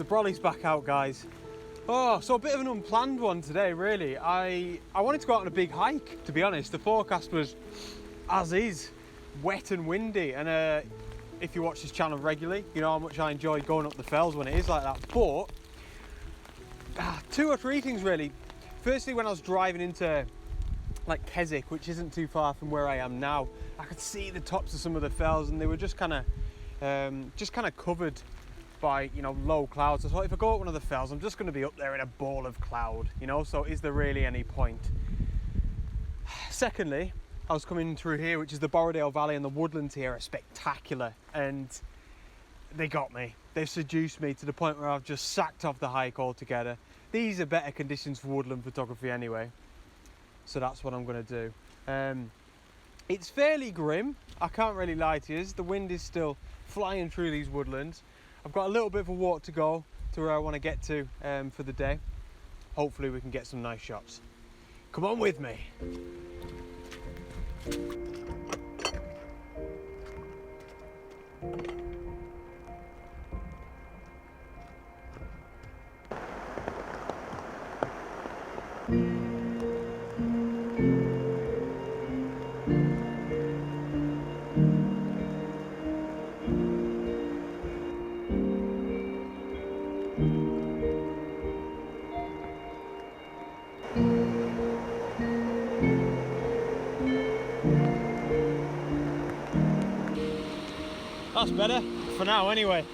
The brolly's back out, guys. Oh, so a bit of an unplanned one today, really. I wanted to go out on a big hike, to be honest. The forecast was, as is, wet and windy. And if you watch this channel regularly, you know how much I enjoy going up the fells when it is like that. But, two or three things, really. Firstly, when I was driving into like Keswick, which isn't too far from where I am now, I could see the tops of some of the fells and they were just kind of covered by, you know, low clouds. I thought if I go up one of the fells, I'm just going to be up there in a ball of cloud, you know, so is there really any point? Secondly, I was coming through here, which is the Borrowdale Valley, and the woodlands here are spectacular, and they got me. They've seduced me to the point where I've just sacked off the hike altogether. These are better conditions for woodland photography anyway, so that's what I'm going to do. It's fairly grim, I can't really lie to you. The wind is still flying through these woodlands. I've got a little bit of a walk to go to where I want to get to for the day. Hopefully we can get some nice shots. Come on with me. That's better for now anyway.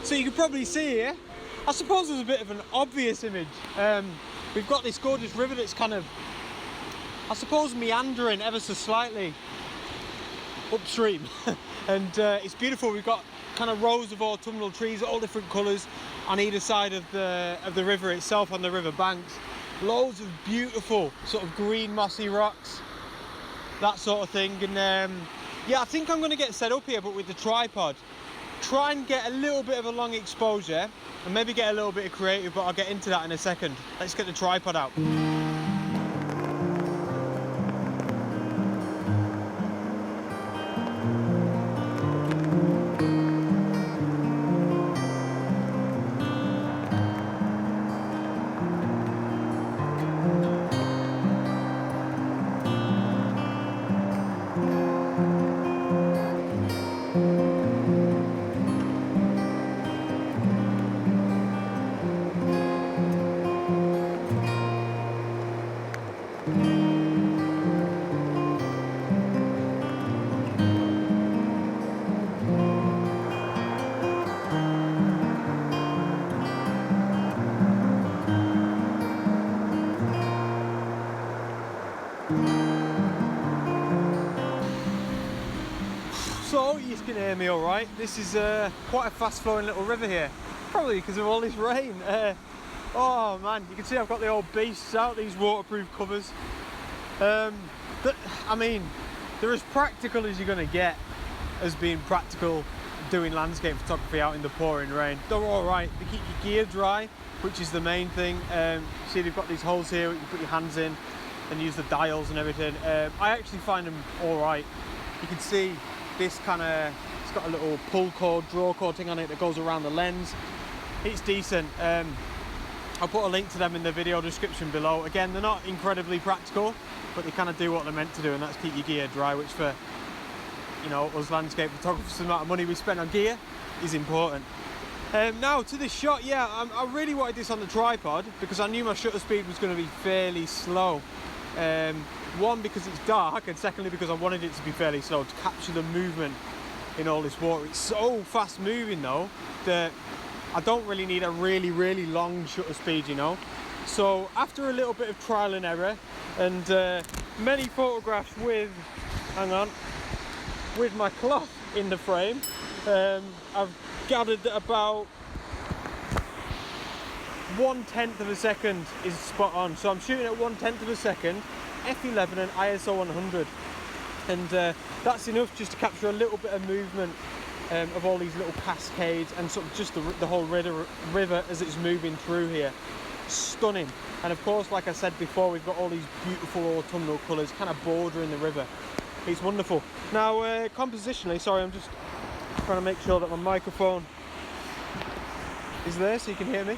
So you can probably see here, I suppose there's a bit of an obvious image. We've got this gorgeous river that's kind of, I suppose, meandering ever so slightly upstream. And it's beautiful. We've got kind of rows of autumnal trees, all different colours on either side of the river itself, on the river banks. Loads of beautiful sort of green mossy rocks, that sort of thing. And yeah, I think I'm going to get set up here, but with the tripod. Try and get a little bit of a long exposure and maybe get a little bit of creative, but I'll get into that in a second. Let's get the tripod out. So you can hear me all right. This is quite a fast flowing little river here, probably because of all this rain. Oh man, you can see I've got the old beasts out, these waterproof covers. I mean, they're as practical as you're going to get as being practical doing landscape photography out in the pouring rain. They're all right, they keep your gear dry, which is the main thing. See, they've got these holes here where you put your hands in and use the dials and everything. I actually find them all right. You can see this kind of, it's got a little pull cord, draw cord thing on it that goes around the lens. It's decent. I'll put a link to them in the video description below. Again, they're not incredibly practical, but they kind of do what they're meant to do, and that's keep your gear dry, which for, you know, us landscape photographers, the amount of money we spend on gear is important. Now to this shot, yeah, I really wanted this on the tripod because I knew my shutter speed was going to be fairly slow. One, because it's dark, and secondly because I wanted it to be fairly slow to capture the movement in all this water. It's so fast moving though that I don't really need a really long shutter speed, you know. So after a little bit of trial and error and many photographs with, hang on, with my cloth in the frame, I've gathered that about 1/10 of a second is spot on. So I'm shooting at 1/10 of a second, f11 and ISO 100, and that's enough just to capture a little bit of movement of all these little cascades and sort of just the whole river as it's moving through here. Stunning. And of course, like I said before, we've got all these beautiful autumnal colours kind of bordering the river. It's wonderful. Now compositionally, sorry, I'm just trying to make sure that my microphone is there so you can hear me.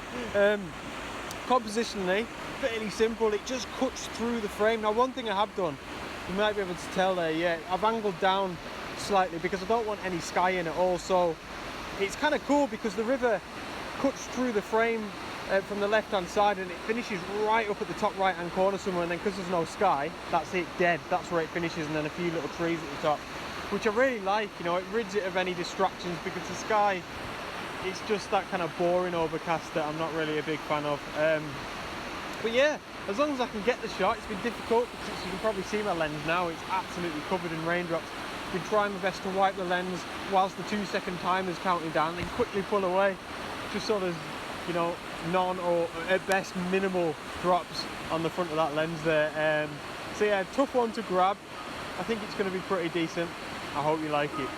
Compositionally, fairly simple. It just cuts through the frame. Now, one thing I have done, you might be able to tell there, yeah, I've angled down slightly because I don't want any sky in at all. So it's kind of cool because the river cuts through the frame from the left hand side, and it finishes right up at the top right hand corner somewhere, and then because there's no sky, that's it, dead, that's where it finishes, and then a few little trees at the top, which I really like. You know, it rids it of any distractions, because the sky, it's just that kind of boring overcast that I'm not really a big fan of. But yeah, as long as I can get the shot. It's been difficult because, as you can probably see my lens now, it's absolutely covered in raindrops. Been trying my best to wipe the lens whilst the 2-second timer is counting down, then quickly pull away, just so there's, you know, none or at best minimal drops on the front of that lens there. So yeah, tough one to grab. I think it's going to be pretty decent. I hope you like it.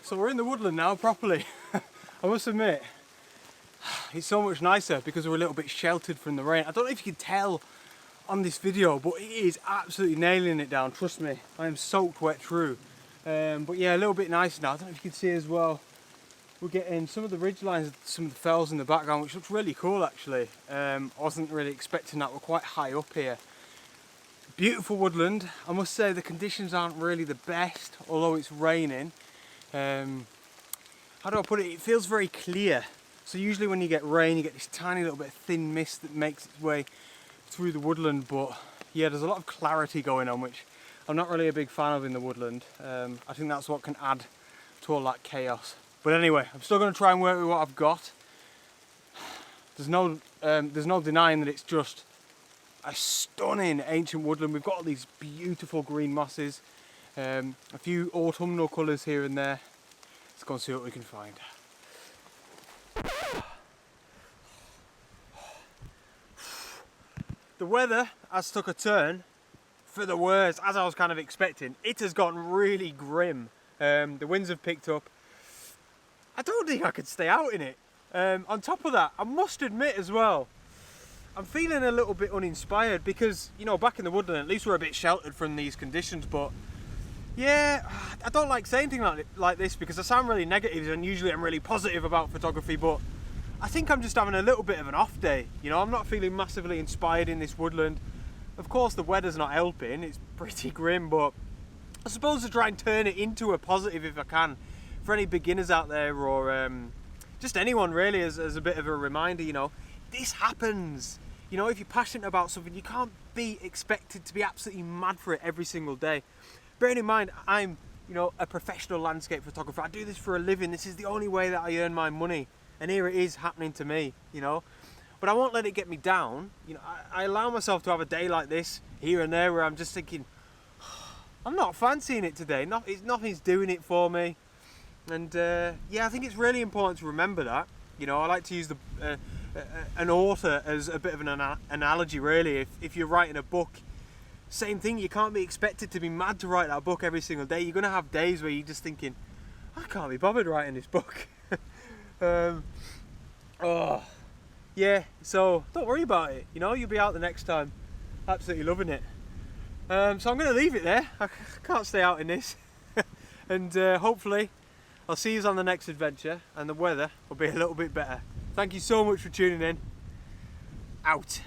So we're in the woodland now, properly. I must admit, it's so much nicer because we're a little bit sheltered from the rain. I don't know if you can tell on this video, but it is absolutely nailing it down, trust me. I am soaked wet through. But yeah, a little bit nicer now. I don't know if you can see as well, we're getting some of the ridge lines, some of the fells in the background, which looks really cool actually. I wasn't really expecting that. We're quite high up here. Beautiful woodland. I must say the conditions aren't really the best, although it's raining. How do I put it? It feels very clear. So usually when you get rain, you get this tiny little bit of thin mist that makes its way through the woodland. But yeah, there's a lot of clarity going on, which I'm not really a big fan of in the woodland. I think that's what can add to all that chaos. But anyway, I'm still going to try and work with what I've got. There's no denying that it's just a stunning ancient woodland. We've got all these beautiful green mosses. A few autumnal colours here and there. Let's go and see what we can find. The weather has took a turn for the worse, as I was kind of expecting. It has gotten really grim. The winds have picked up. I don't think I could stay out in it. On top of that, I must admit as well, I'm feeling a little bit uninspired because, you know, back in the woodland, at least we're a bit sheltered from these conditions, but yeah, I don't like saying things like this because I sound really negative, and usually I'm really positive about photography, but I think I'm just having a little bit of an off day. You know, I'm not feeling massively inspired in this woodland. Of course, the weather's not helping, it's pretty grim, but I suppose to try and turn it into a positive if I can, for any beginners out there, or just anyone really, as a bit of a reminder, you know, this happens. You know, if you're passionate about something, you can't be expected to be absolutely mad for it every single day. Bearing in mind, I'm, you know, a professional landscape photographer. I do this for a living. This is the only way that I earn my money. And here it is happening to me, you know. But I won't let it get me down. You know, I allow myself to have a day like this, here and there, where I'm just thinking, I'm not fancying it today. Nothing's doing it for me. And yeah, I think it's really important to remember that. You know, I like to use an author as a bit of an analogy, really. If you're writing a book, same thing, you can't be expected to be mad to write that book every single day. You're going to have days where you're just thinking, I can't be bothered writing this book. Oh, yeah, so don't worry about it, you know, you'll be out the next time, absolutely loving it. So I'm going to leave it there. I can't stay out in this. And hopefully I'll see you on the next adventure, and the weather will be a little bit better. Thank you so much for tuning in. Out.